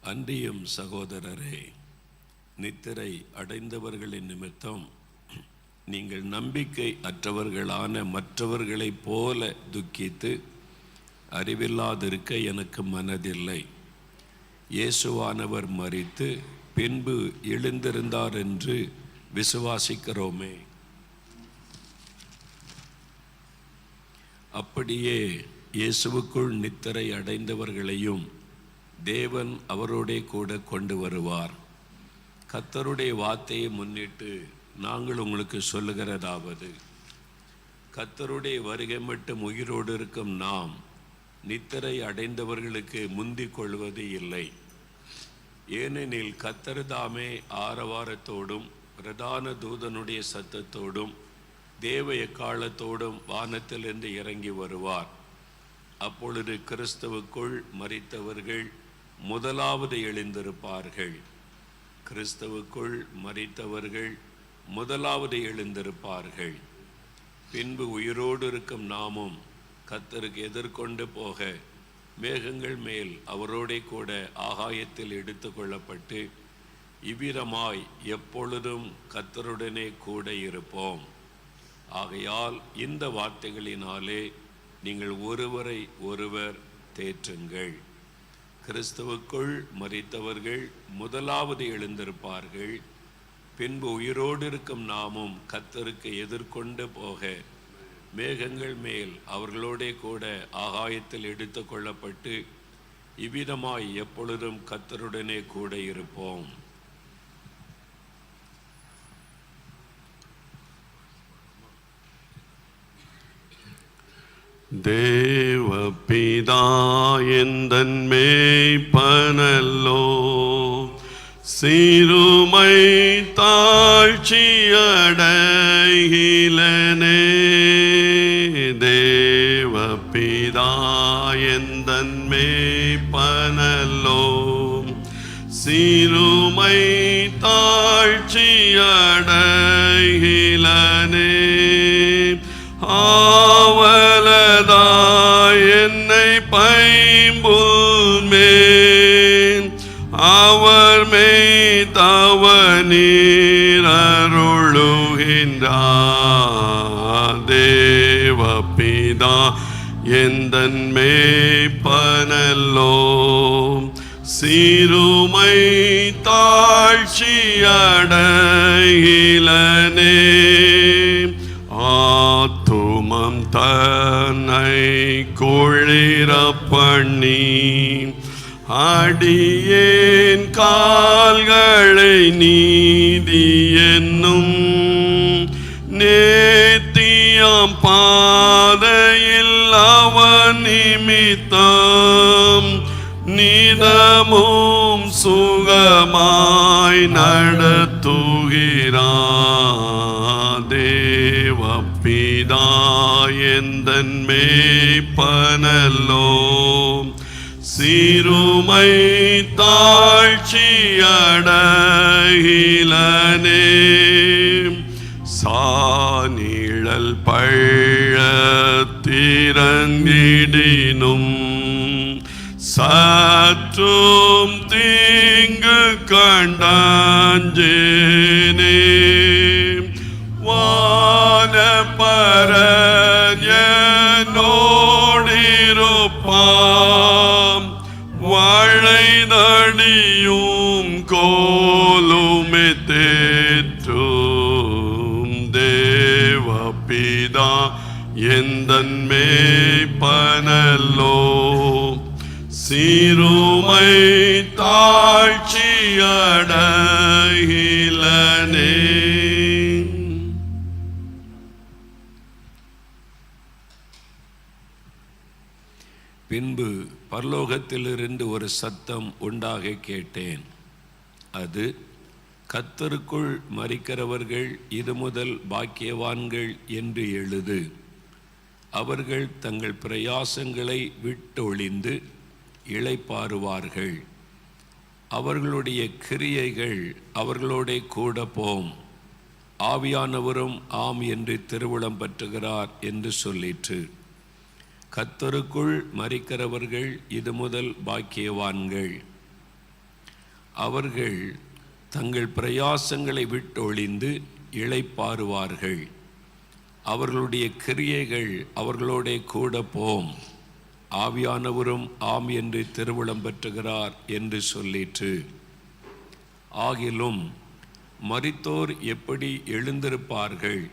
அன்றியும் சகோதரரே, நித்திரை அடைந்தவர்களின் நிமித்தம் நீங்கள் நம்பிக்கை அற்றவர்களான மற்றவர்களைப் போல துக்கித்து அறிவில்லாதிருக்க எனக்கு மனதில்லை. இயேசுவானவர் மரித்து பின்பு எழுந்திருந்தார் என்று விசுவாசிக்கிறோமே. அப்படியே இயேசுவுக்குள் நித்திரை அடைந்தவர்களையும் தேவன் அவரோடே கூட கொண்டு வருவார். கர்த்தருடைய வார்த்தையை முன்னிட்டு நாங்கள் உங்களுக்கு சொல்லுகிறதாவது, கர்த்தருடைய வருகை மட்டும் உயிரோடு இருக்கும் நாம் நித்திரை அடைந்தவர்களுக்கு முந்திக் கொள்வது இல்லை. ஏனெனில் கர்த்தர் தாமே ஆரவாரத்தோடும் பிரதான தூதனுடைய சத்தத்தோடும் தேவ எக்காலத்தோடும் வானத்திலிருந்து இறங்கி வருவார். அப்பொழுது கிறிஸ்துவுக்குள் மரித்தவர்கள் முதலாவது எழுந்திருப்பார்கள். கிறிஸ்துவுக்குள் மரித்தவர்கள் முதலாவது எழுந்திருப்பார்கள். பின்பு உயிரோடு இருக்கும் நாமும் கர்த்தருக்கு எதிர்கொண்டு போக மேகங்கள் மேல் அவரோடே கூட ஆகாயத்தில் எடுத்து கொள்ளப்பட்டு இவ்விதமாய் எப்பொழுதும் கர்த்தருடனே கூட இருப்போம். ஆகையால் இந்த வார்த்தைகளினாலே நீங்கள் ஒருவரை ஒருவர் தேற்றுங்கள். கிறிஸ்துவுக்குள் மரித்தவர்கள் முதலாவது எழுந்திருப்பார்கள். பின்பு உயிரோடு இருக்கும் நாமும் கர்த்தருக்கு எதிர்கொண்டு போக மேகங்கள் மேல் அவர்களோடே கூட ஆகாயத்தில் எடுத்து கொள்ளப்பட்டு இவ்விதமாய் எப்பொழுதும் கர்த்தருடனே கூட இருப்போம். தேவபிதா எந்தன் மேய்ப்பனல்லோ, சிறுமை தாழ்ச்சியடைகிலனே. தேவபிதா எந்தன் மேய்ப்பனல்லோ, சிறுமை தாழ்ச்சியடைகிலனே. ஆவலதாய் என்னை பைம்புல் மேல் அவர் மேய்த்தவ நீரருளுகின்றார். தேவபிதா எந்தன் மேய்ப்பனல்லோ, சிறுமை தாழ்ச்சியடைகிலனே. ஆத்துமம் தன்னை குளிர பண்ணி அடியேன் கால்களை நீதி என்னும் நேத்தியம் பாதையில் அவன் நிமித்தம் நிதமும் சுகமாய் நடத்துகிறார். தேவபிதா எந்தன் மேய்ப்பனல்லோ, சிறுமை தாழ்ச்சியடைகிலனே. சாநிழல் பள்ளத்திறங்கிடினும் சற்றும் தீங்கு கண்டாஞ்சேனே. வானபரன் என்னோடிருப்பாம், வளைதடியும் கோலுமே தேற்றும். தேவபிதா எந்தன் மேய்ப்பனல்லோ, சிறுமை தாழ்ச்சியடைகிலனே. பின்பு பரலோகத்திலிருந்து ஒரு சத்தம் உண்டாக கேட்டேன். அது, கர்த்தருக்குள் மரிக்கிறவர்கள் இது முதல் பாக்கியவான்கள் என்று எழுது. அவர்கள் தங்கள் பிரயாசங்களை விட்டொழிந்து இளைப்பாறுவார்கள். அவர்களுடைய கிரியைகள் அவர்களோடே கூட போம். ஆவியானவரும் ஆம் என்று திருவுளம் பற்றுகிறார் என்று சொல்லிற்று. கர்த்தருக்குள் மரிக்கிறவர்கள் இது முதல் பாக்கியவான்கள். அவர்கள் தங்கள் பிரயாசங்களை விட்டொழிந்து இளைப்பாறுவார்கள். அவர்களுடைய கிரியைகள் அவர்களோட கூட போம். ஆவியானவரும் ஆம் என்று திருவுளம் பெற்றுகிறார் என்று சொல்லிற்று. ஆகிலும் மரித்தோர் எப்படி எழுந்திருப்பார்கள்,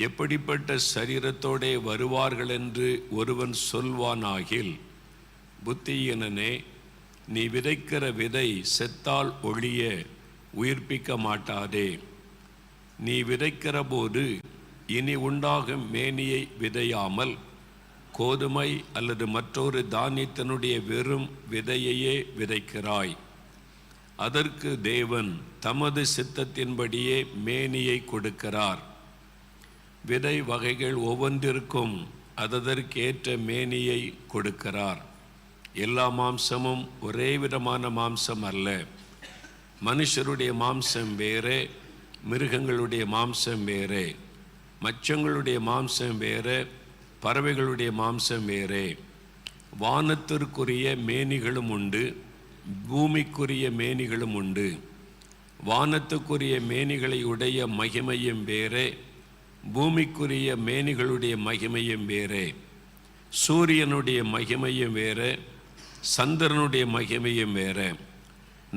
எப்படிப்பட்ட சரீரத்தோடே வருவார்கள் என்று ஒருவன் சொல்வானாகில், புத்தியீனனே, நீ விதைக்கிற விதை செத்தால் ஒழிய உயிர்ப்பிக்க மாட்டாதே. நீ விதைக்கிற போது இனி உண்டாகும் மேனியை விதையாமல் கோதுமை அல்லது மற்றொரு தானியத்தினுடைய வெறும் விதையையே விதைக்கிறாய். அதற்கு தேவன் தமது சித்தத்தின்படியே மேனியை கொடுக்கிறார். விதை வகைகள் ஒவ்வொன்றிற்கும் அதற்கேற்ற மேனியை கொடுக்கிறார். எல்லா மாம்சமும் ஒரே விதமான மாம்சம் அல்ல. மனுஷருடைய மாம்சம் வேறே, மிருகங்களுடைய மாம்சம் வேறே, மச்சங்களுடைய மாம்சம் வேறே, பறவைகளுடைய மாம்சம் வேறே. வானத்திற்குரிய மேனிகளும் உண்டு, பூமிக்குரிய மேனிகளும் உண்டு. வானத்துக்குரிய மேனிகளை உடைய மகிமையும் வேறே, பூமிக்குரிய மேனிகளுடைய மகிமையும் வேறே. சூரியனுடைய மகிமையும் வேறே, சந்திரனுடைய மகிமையும் வேறே.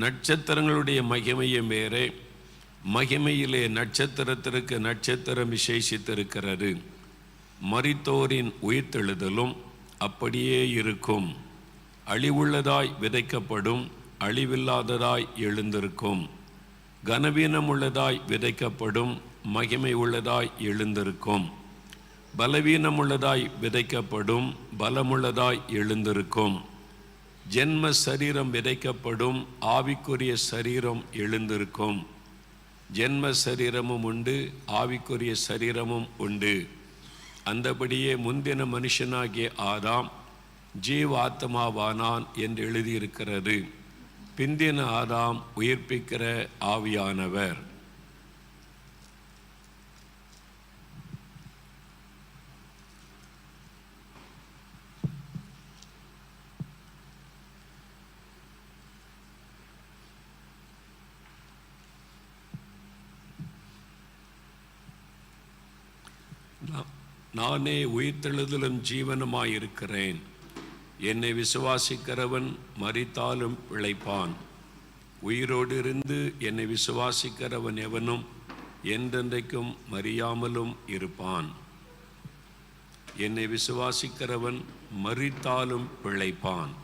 நட்சத்திரங்களுடைய மகிமையும் வேறே. மகிமையிலே நட்சத்திரத்திற்கு நட்சத்திரம் விசேஷித்திருக்கிறது. மரித்தோரின் உயிர்த்தெழுதலும் அப்படியே இருக்கும். அழிவுள்ளதாய் விதைக்கப்படும், அழிவில்லாததாய் எழுந்திருக்கும். கனவீனம் உள்ளதாய் விதைக்கப்படும், மகிமை உள்ளதாய் எழுந்திருக்கும். பலவீனம் உள்ளதாய் விதைக்கப்படும், பலமுள்ளதாய் எழுந்திருக்கும். ஜென்ம சரீரம் விதைக்கப்படும், ஆவிக்குரிய சரீரம் எழுந்திருக்கும். ஜென்ம சரீரமும் உண்டு, ஆவிக்குரிய சரீரமும் உண்டு. அந்தபடியே முந்தின மனுஷனாகிய ஆதாம் ஜீவ ஆத்மாவானான் என்று எழுதியிருக்கிறது. பிந்தின ஆதாம் உயிர்ப்பிக்கிற ஆவியானவர். நானே உயிர்த்தெழுதலும் ஜீவனுமாயிருக்கிறேன். என்னை விசுவாசிக்கிறவன் மரித்தாலும் பிழைப்பான். உயிரோடு இருந்து என்னை விசுவாசிக்கிறவன் எவனும் என்றென்றைக்கும் மறியாமலும் இருப்பான். என்னை விசுவாசிக்கிறவன் மரித்தாலும் பிழைப்பான்.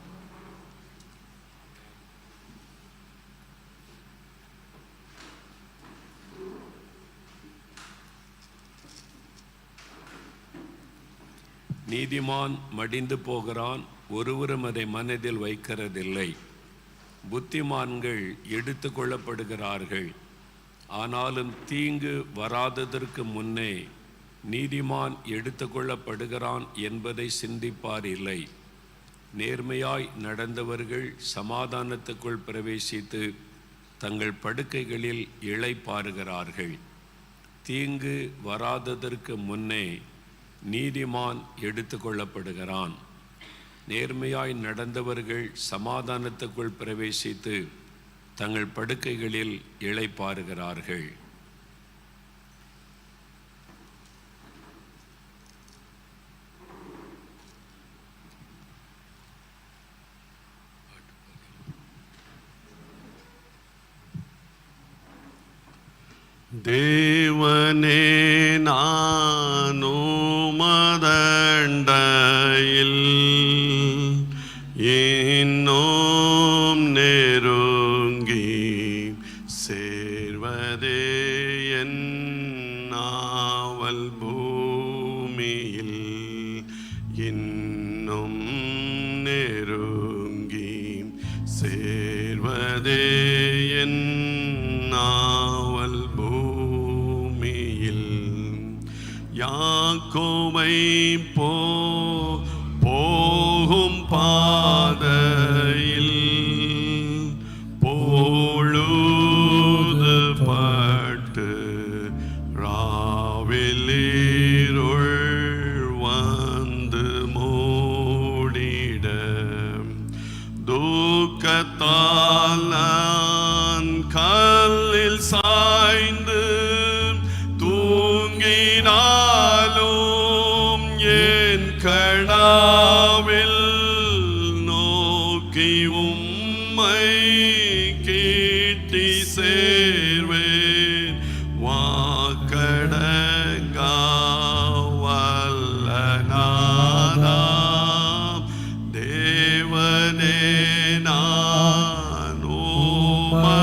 நீதிமான் மடிந்து போகிறான், ஒருவரும் அதை மனதில் வைக்கிறதில்லை. புத்திமான்கள் எடுத்து கொள்ளப்படுகிறார்கள். ஆனாலும் தீங்கு வராததற்கு முன்னே நீதிமான் எடுத்து கொள்ளப்படுகிறான் என்பதை சிந்திப்பார் இல்லை. நேர்மையாய் நடந்தவர்கள் சமாதானத்துக்குள் பிரவேசித்து தங்கள் படுக்கைகளில் இளைப்பாறுகிறார்கள். தீங்கு வராததற்கு முன்னே நீதிமான் எடுத்து கொள்ளப்படுகிறான். நேர்மையாய் நடந்தவர்கள் சமாதானத்துக்குள் பிரவேசித்து தங்கள் படுக்கைகளில் இளைப்பாறுகிறார்கள். தேவனே நானோ மதண்டையில் இன்னும் நெருங்கி சேர்வதே என் நாவல் பூமியில் இன்னும் நெருங்கி சேர்வதே என் நாவல் பூமியில் யாக்கோபை போகும் பாதையில் பொழுது பட்டு ராவிலீருள் வந்து மூடிட துக்கத்தால் கல்லில் சாய்ந்து தூங்கினாலும் என் கடாவில் நோக்கி உம்மை கேட்டி சேர்வேன். வாக்கடங்கா வல்ல நாதா தேவனே நான் உமதண்டையில்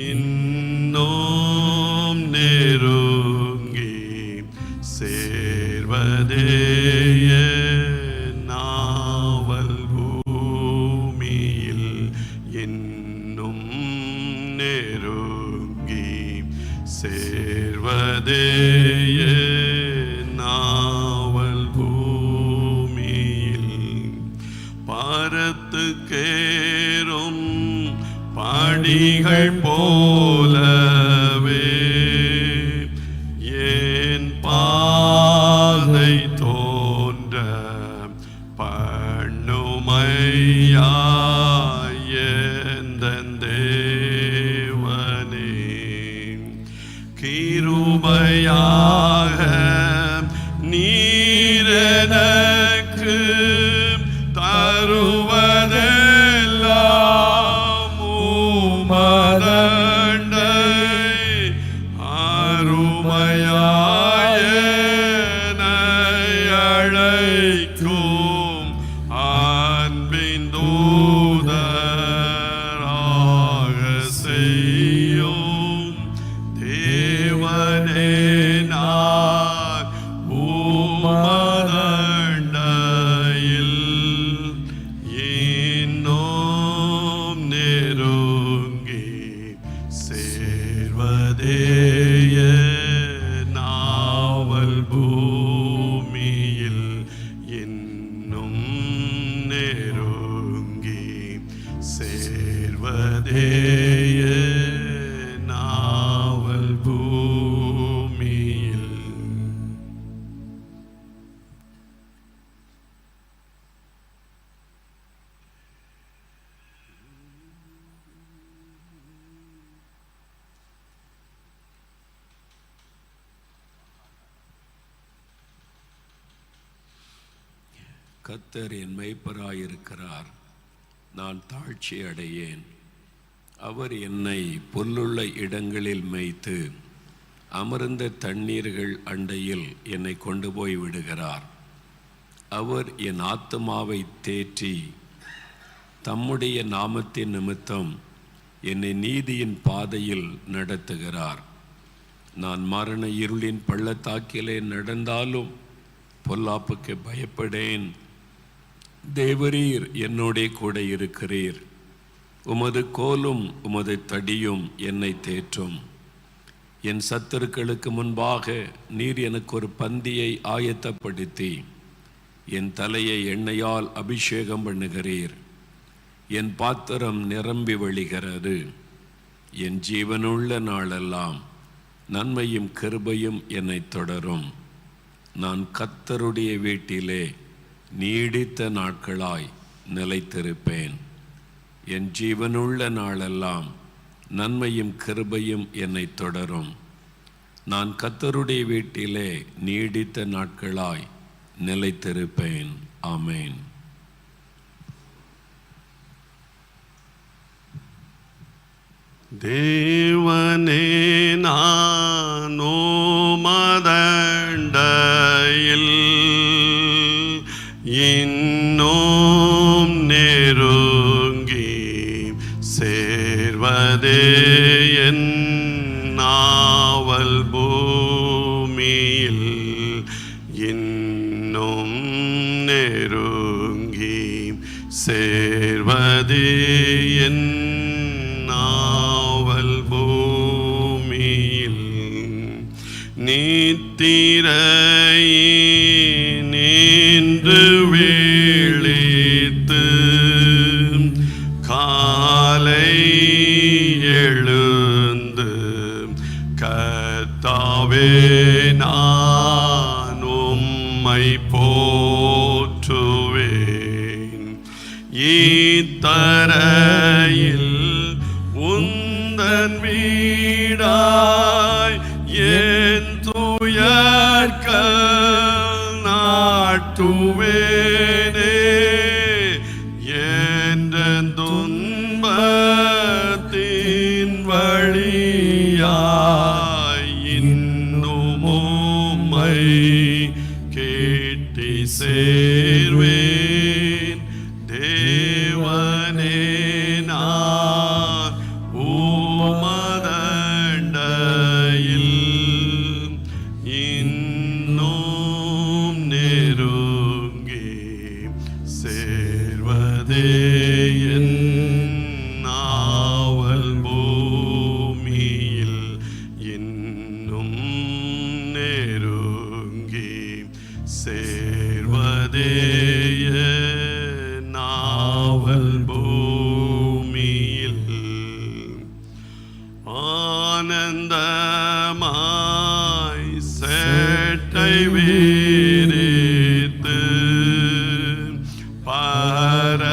இன்னும் நெருங்கி சேர்வதே நாவல் பூமியில் இன்னும் நெருங்கி சேர்வதே நாவல் பூமியில் பாரத்து கேரும் படிகள் போலவே என் பாதை தோன்ற பண்ணுமையாயந்தன் தேவனே கிருபையாக நீரெனக்கு தருவதெல்லாம் உமதண்டை அருமையாயனை அழைக்கும் அன்பின் தூதராக செய்யும் தேவனே நான் உமதண்டையில் இன்னும் நெருங்கி சேர்வதே நாவல் பூமியில் இன்னும் நெருங்கி சேர்வதே நாவல் பூமியில். கர்த்தர் என் மேய்ப்பராயிருக்கிறார், நான் தாழ்ச்சி அடையேன். அவர் என்னை புல்லுள்ள இடங்களில் மேய்த்து அமர்ந்த தண்ணீர்கள் அண்டையில் என்னை கொண்டு போய் விடுகிறார். அவர் என் ஆத்துமாவை தேற்றி தம்முடைய நாமத்தின் நிமித்தம் என்னை நீதியின் பாதையில் நடத்துகிறார். நான் மரண இருளின் பள்ளத்தாக்கிலே நடந்தாலும் பொல்லாப்புக்கு பயப்படேன். தேவரீர் என்னோடே கூட இருக்கிறீர். உமது கோலும் உமது தடியும் என்னை தேற்றும். என் சத்துருக்களுக்கு முன்பாக நீர் எனக்கு ஒரு பந்தியை ஆயத்தப்படுத்தி என் தலையை எண்ணெயால் அபிஷேகம் பண்ணுகிறீர். என் பாத்திரம் நிரம்பி வழிகிறது. என் ஜீவனுள்ள நாளெல்லாம் நன்மையும் கிருபையும் என்னை தொடரும். நான் கர்த்தருடைய வீட்டிலே நீடித்த நாட்களாய் நிலைத்திருப்பேன். என் ஜீவனுள்ள நாளெல்லாம் நன்மையும் கிருபையும் என்னை தொடரும். நான் கர்த்தருடைய வீட்டிலே நீடித்த நாட்களாய் நிலைத்திருப்பேன். ஆமென். தேவனே நான் உமதண்டையில் இன்னும் நெருங்கி சேர்வதே என் நாவல் பூமியில் இன்னும் நெருங்கி சேர்வதே என் நாவல் பூமியில் நித்திரை நின்று விழித்து காலை எழுந்து கர்த்தாவே நான் உம்மை போற்றுவேன். இத்தரையில் உந்தன் வீடாய் என் துயர்கள் நாட்டுவேனே. என்ற துன்பத்தின் வழியாய் இன்னும் உம்மை கேட்டி சேர்வேன். தேவனே நான் உமதண்டையில் இன்னும் நெருங்கி சேர்வதே என் நாவல். பூமியில் இன்னும் நெருங்கி சேர்வதே என் நாவல். பூமியில் ஆனந்தமாய் சேட்டை வீரித்து பரவசமாய்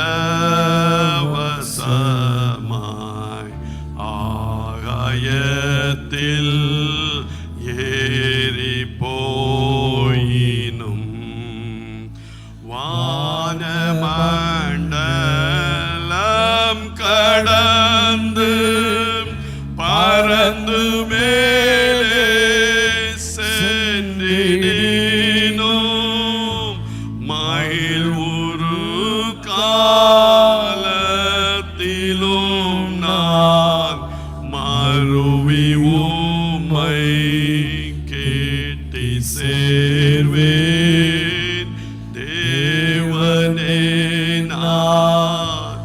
ஆகாயத்தில் ஏறி போயினும் வானமண்டலம் கடந்து பறந்து மேலே சென்றிடினும் மயில் உரு காலத்திலும் நான் மறுவி உம்மை கேட்டி சேர்வேன். தேவனே நான்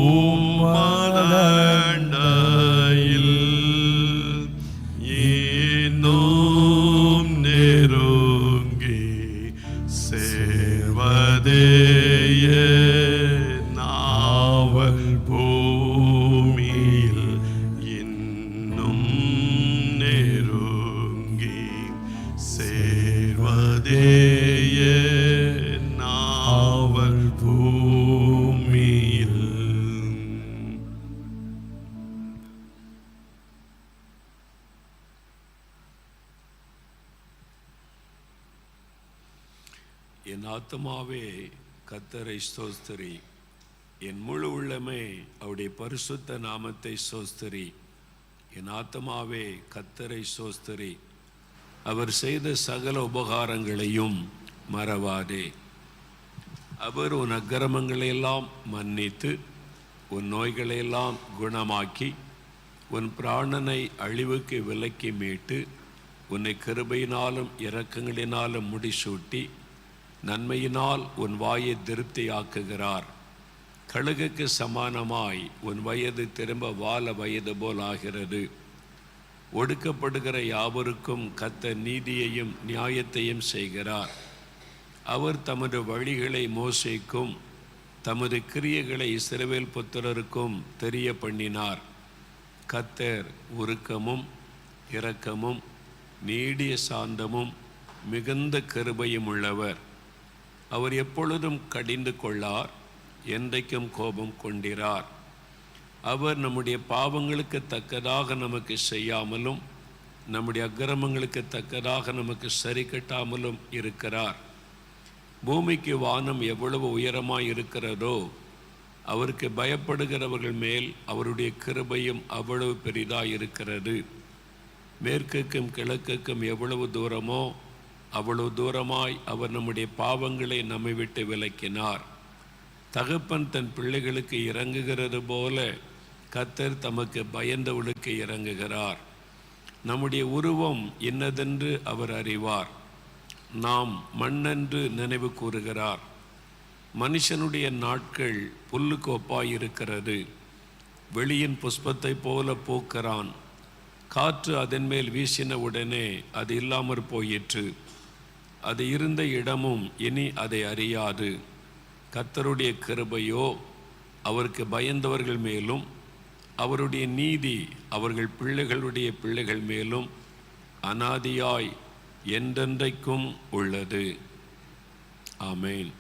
உமதண்டையில் இன்னும் நெருங்கி சேர்வதே என் நாவல். பூமியில் இன்னும் நெருங்கி சேர்வதே என் நாவல். பூமியில் என் ஆத்துமாவே கர்த்தரை ஸ்தோத்திரி. என் முழு உள்ளமே அவருடைய பரிசுத்த நாமத்தை ஸ்தோத்திரி. என் ஆத்துமாவே கர்த்தரை ஸ்தோத்திரி. அவர் செய்த சகல உபகாரங்களையும் மறவாதே. அவர் உன் அக்கிரமங்களையெல்லாம் மன்னித்து உன் நோய்களையெல்லாம் குணமாக்கி உன் பிராணனை அழிவுக்கு விலக்கி மீட்டு உன்னை கிருபையினாலும் இரக்கங்களினாலும் முடிசூட்டி நன்மையினால் உன் வாயை திருப்தியாக்குகிறார். கழுகுக்கு சமானமாய் உன் வயது திரும்ப வால வயது போல் ஆகிறது. ஒடுக்கப்படுகிற யாவருக்கும் கர்த்தர் நீதியையும் நியாயத்தையும் செய்கிறார். அவர் தமது வழிகளை மோசேக்கும் தமது கிரியைகளை இஸ்ரவேல் புத்திரருக்கும் தெரிய பண்ணினார். கர்த்தர் உருக்கமும் இரக்கமும் நீடிய சாந்தமும் மிகுந்த கிருபையும் உள்ளவர். அவர் எப்பொழுதும் கடிந்து கொள்ளார், என்றைக்கும் கோபம் கொண்டிரார். அவர் நம்முடைய பாவங்களுக்கு தக்கதாக நமக்கு செய்யாமலும் நம்முடைய அக்கிரமங்களுக்கு தக்கதாக நமக்கு சரி கட்டாமலும் இருக்கிறார். பூமிக்கு வானம் எவ்வளவு உயரமாய் இருக்கிறதோ அவருக்கு பயப்படுகிறவர்கள் மேல் அவருடைய கிருபையும் அவ்வளவு பெரிதாய் இருக்கிறது. மேற்குக்கும் கிழக்குக்கும் எவ்வளவு தூரமோ அவ்வளவு தூரமாய் அவர் நம்முடைய பாவங்களை நம்மை விட்டு விலக்கினார். தகப்பன் தன் பிள்ளைகளுக்கு இறங்குகிறது போல கர்த்தர் தமக்கு பயந்தவளுக்கு இறங்குகிறார். நம்முடைய உருவம் இன்னதென்று அவர் அறிவார். நாம் மண்ணென்று நினைவு கூறுகிறார். மனுஷனுடைய நாட்கள் புல்லுக்கு ஒப்பாயிருக்கிறது. வெளியின் புஷ்பத்தை போல பூக்கிறான். காற்று அதன் மேல் வீசின உடனே அது இல்லாமற் போயிற்று. அது இருந்த இடமும் இனி அதை அறியாது. கர்த்தருடைய கிருபையோ அவருக்கு பயந்தவர்கள் மேலும் அவருடைய நீதி அவர்கள் பிள்ளைகளுடைய பிள்ளைகள் மேலும் அநாதியாய் என்றென்றைக்கும் உள்ளது. ஆமேன்.